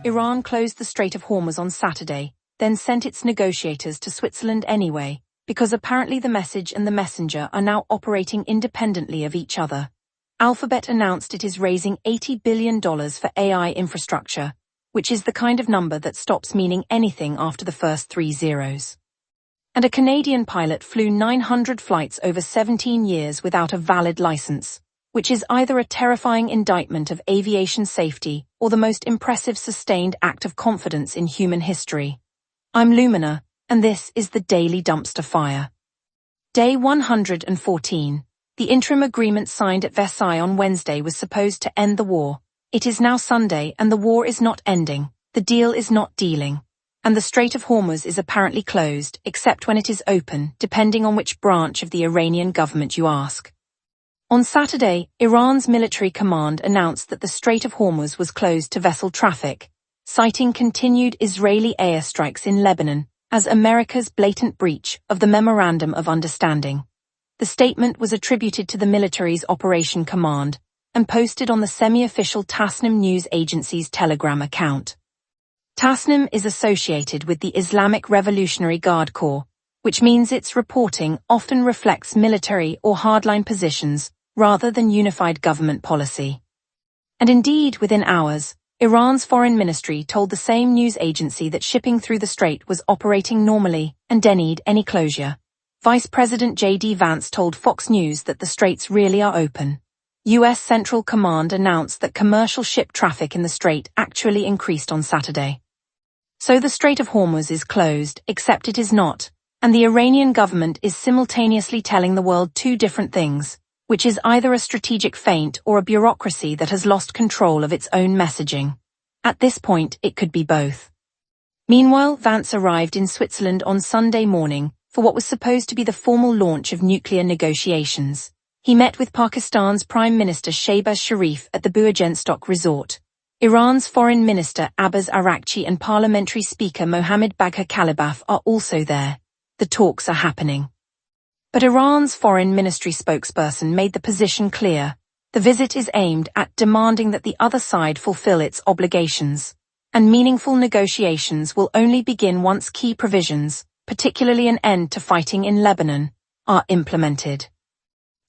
Iran closed the Strait of Hormuz on Saturday, then sent its negotiators to Switzerland anyway, because apparently the message and the messenger are now operating independently of each other. Alphabet announced it is raising $80 billion for AI infrastructure, which is the kind of number that stops meaning anything after the first 3 zeros. And a Canadian pilot flew 900 flights over 17 years without a valid license, which is either a terrifying indictment of aviation safety or the most impressive sustained act of confidence in human history. I'm Lumina, and this is the Daily Dumpster Fire. Day 114. The interim agreement signed at Versailles on Wednesday was supposed to end the war. It is now Sunday and the war is not ending, the deal is not dealing. And the Strait of Hormuz is apparently closed, except when it is open, depending on which branch of the Iranian government you ask. On Saturday, Iran's military command announced that the Strait of Hormuz was closed to vessel traffic, citing continued Israeli airstrikes in Lebanon as America's blatant breach of the Memorandum of Understanding. The statement was attributed to the military's Operation Command and posted on the semi-official Tasnim news agency's Telegram account. Tasnim is associated with the Islamic Revolutionary Guard Corps, which means its reporting often reflects military or hardline positions rather than unified government policy. And indeed, within hours, Iran's foreign ministry told the same news agency that shipping through the strait was operating normally and denied any closure. Vice President J.D. Vance told Fox News that the straits really are open. U.S. Central Command announced that commercial ship traffic in the strait actually increased on Saturday. So the Strait of Hormuz is closed, except it is not, and the Iranian government is simultaneously telling the world two different things, which is either a strategic feint or a bureaucracy that has lost control of its own messaging. At this point, it could be both. Meanwhile, Vance arrived in Switzerland on Sunday morning for what was supposed to be the formal launch of nuclear negotiations. He met with Pakistan's Prime Minister Shehbaz Sharif at the Buajenstock Resort. Iran's Foreign Minister Abbas Araghchi and Parliamentary Speaker Mohammad Bagher Khalibaf are also there. The talks are happening. But Iran's Foreign Ministry spokesperson made the position clear. The visit is aimed at demanding that the other side fulfill its obligations, and meaningful negotiations will only begin once key provisions, particularly an end to fighting in Lebanon, are implemented.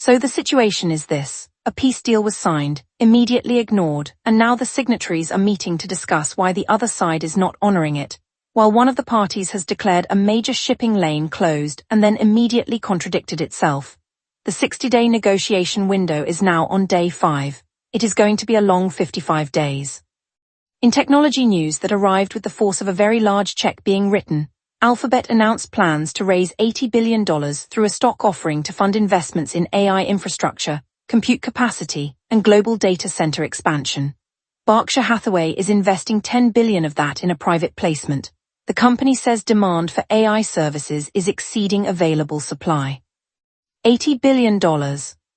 So the situation is this. A peace deal was signed, immediately ignored, and now the signatories are meeting to discuss why the other side is not honoring it, while one of the parties has declared a major shipping lane closed and then immediately contradicted itself. The 60-day negotiation window is now on day 5. It is going to be a long 55 days. In technology news that arrived with the force of a very large check being written, Alphabet announced plans to raise $80 billion through a stock offering to fund investments in AI infrastructure, compute capacity, and global data center expansion. Berkshire Hathaway is investing $10 billion of that in a private placement. The company says demand for AI services is exceeding available supply. $80 billion.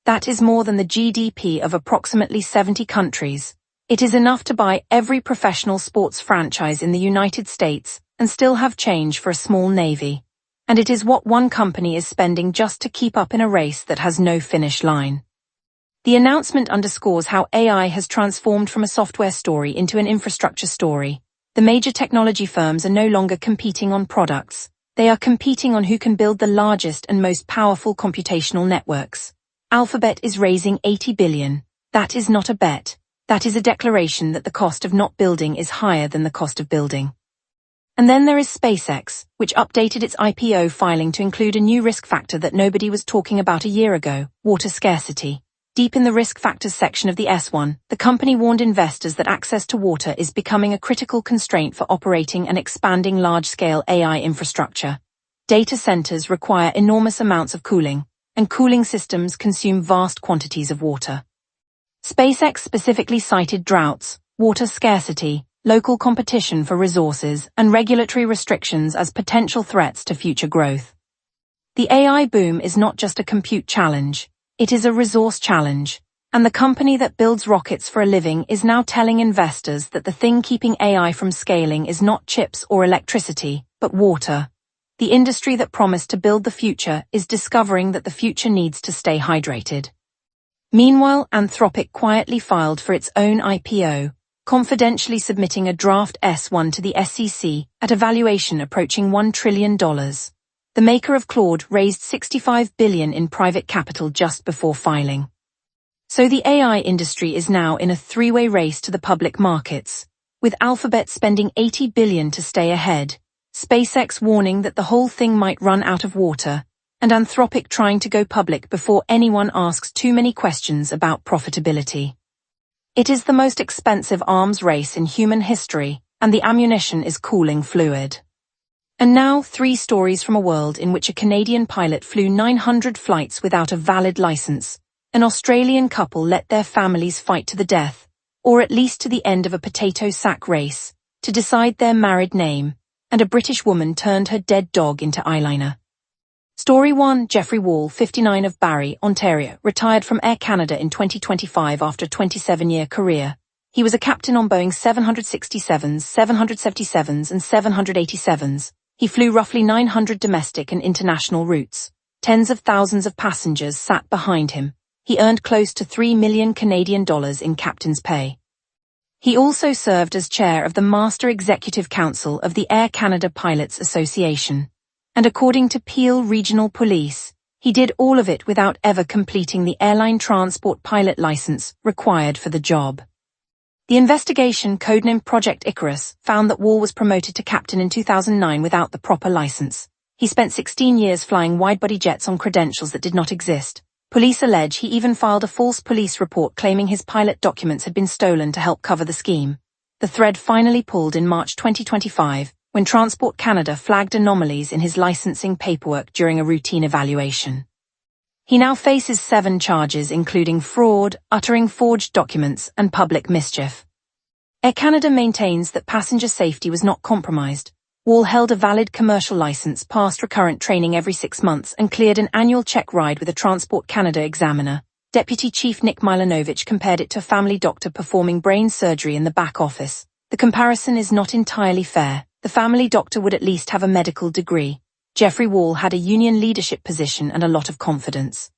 That is more than the GDP of approximately 70 countries. It is enough to buy every professional sports franchise in the United States and still have change for a small navy. And it is what one company is spending just to keep up in a race that has no finish line. The announcement underscores how AI has transformed from a software story into an infrastructure story. The major technology firms are no longer competing on products. They are competing on who can build the largest and most powerful computational networks. Alphabet is raising $80 billion. That is not a bet. That is a declaration that the cost of not building is higher than the cost of building. And then there is SpaceX, which updated its IPO filing to include a new risk factor that nobody was talking about a year ago: water scarcity. Deep in the risk factors section of the S1, the company warned investors that access to water is becoming a critical constraint for operating and expanding large-scale AI infrastructure. Data centers require enormous amounts of cooling, and cooling systems consume vast quantities of water. SpaceX specifically cited droughts, water scarcity, local competition for resources, and regulatory restrictions as potential threats to future growth. The AI boom is not just a compute challenge. It is a resource challenge, and the company that builds rockets for a living is now telling investors that the thing keeping AI from scaling is not chips or electricity, but water. The industry that promised to build the future is discovering that the future needs to stay hydrated. Meanwhile, Anthropic quietly filed for its own IPO, confidentially submitting a draft S-1 to the SEC at a valuation approaching $1 trillion. The maker of Claude raised $65 billion in private capital just before filing. So the AI industry is now in a three-way race to the public markets, with Alphabet spending $80 billion to stay ahead, SpaceX warning that the whole thing might run out of water, and Anthropic trying to go public before anyone asks too many questions about profitability. It is the most expensive arms race in human history, and the ammunition is cooling fluid. And now 3 stories from a world in which a Canadian pilot flew 900 flights without a valid license, an Australian couple let their families fight to the death, or at least to the end of a potato sack race, to decide their married name, and a British woman turned her dead dog into eyeliner. Story 1. Geoffrey Wall, 59 of Barrie, Ontario, retired from Air Canada in 2025 after a 27-year career. He was a captain on Boeing 767s, 777s and 787s. He flew roughly 900 domestic and international routes. Tens of thousands of passengers sat behind him. He earned close to $3 million Canadian in captain's pay. He also served as chair of the Master Executive Council of the Air Canada Pilots Association. And according to Peel Regional Police, he did all of it without ever completing the airline transport pilot license required for the job. The investigation, codenamed Project Icarus, found that Wall was promoted to captain in 2009 without the proper license. He spent 16 years flying wide-body jets on credentials that did not exist. Police allege he even filed a false police report claiming his pilot documents had been stolen to help cover the scheme. The thread finally pulled in March 2025, when Transport Canada flagged anomalies in his licensing paperwork during a routine evaluation. He now faces 7 charges including fraud, uttering forged documents, and public mischief. Air Canada maintains that passenger safety was not compromised. Wall held a valid commercial license, passed recurrent training every 6 months, and cleared an annual check ride with a Transport Canada examiner. Deputy Chief Nick Milanovich compared it to a family doctor performing brain surgery in the back office. The comparison is not entirely fair. The family doctor would at least have a medical degree. Geoffrey Wall had a union leadership position and a lot of confidence.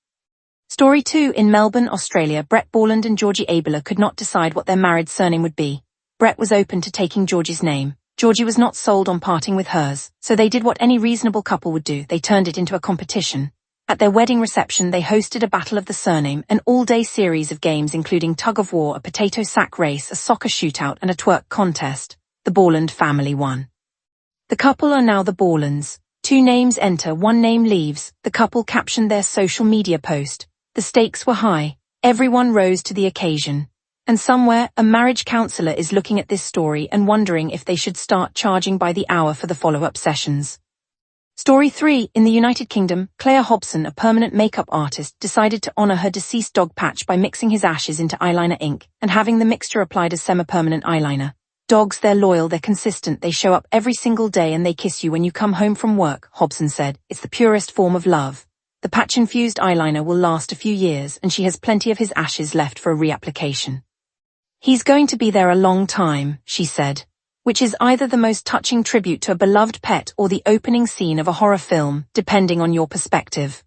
Story 2. In Melbourne, Australia, Brett Borland and Georgie Abler could not decide what their married surname would be. Brett was open to taking Georgie's name. Georgie was not sold on parting with hers, so they did what any reasonable couple would do. They turned it into a competition. At their wedding reception, they hosted a battle of the surname, an all-day series of games including tug-of-war, a potato sack race, a soccer shootout, and a twerk contest. The Borland family won. The couple are now the Borlands. 2 names enter, 1 name leaves, the couple captioned their social media post. The stakes were high. Everyone rose to the occasion. And somewhere, a marriage counselor is looking at this story and wondering if they should start charging by the hour for the follow-up sessions. Story 3. In the United Kingdom, Claire Hobson, a permanent makeup artist, decided to honor her deceased dog Patch by mixing his ashes into eyeliner ink and having the mixture applied as semi-permanent eyeliner. Dogs, they're loyal, they're consistent, they show up every single day and they kiss you when you come home from work, Hobson said. It's the purest form of love. The patch-infused eyeliner will last a few years and she has plenty of his ashes left for a reapplication. He's going to be there a long time, she said, which is either the most touching tribute to a beloved pet or the opening scene of a horror film, depending on your perspective.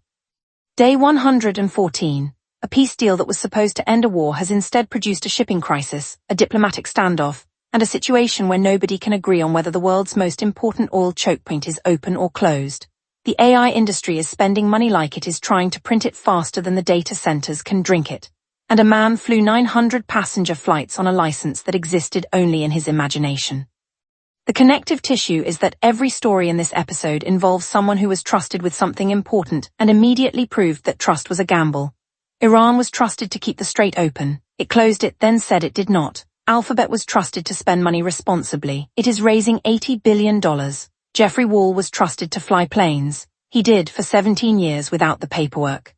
Day 114. A peace deal that was supposed to end a war has instead produced a shipping crisis, a diplomatic standoff, and a situation where nobody can agree on whether the world's most important oil choke point is open or closed. The AI industry is spending money like it is trying to print it faster than the data centers can drink it. And a man flew 900 passenger flights on a license that existed only in his imagination. The connective tissue is that every story in this episode involves someone who was trusted with something important and immediately proved that trust was a gamble. Iran was trusted to keep the Strait open. It closed it, then said it did not. Alphabet was trusted to spend money responsibly. It is raising $80 billion. Geoffrey Wall was trusted to fly planes. He did for 17 years without the paperwork.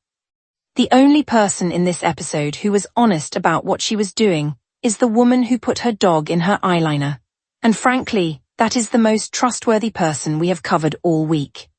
The only person in this episode who was honest about what she was doing is the woman who put her dog in her eyeliner. And frankly, that is the most trustworthy person we have covered all week.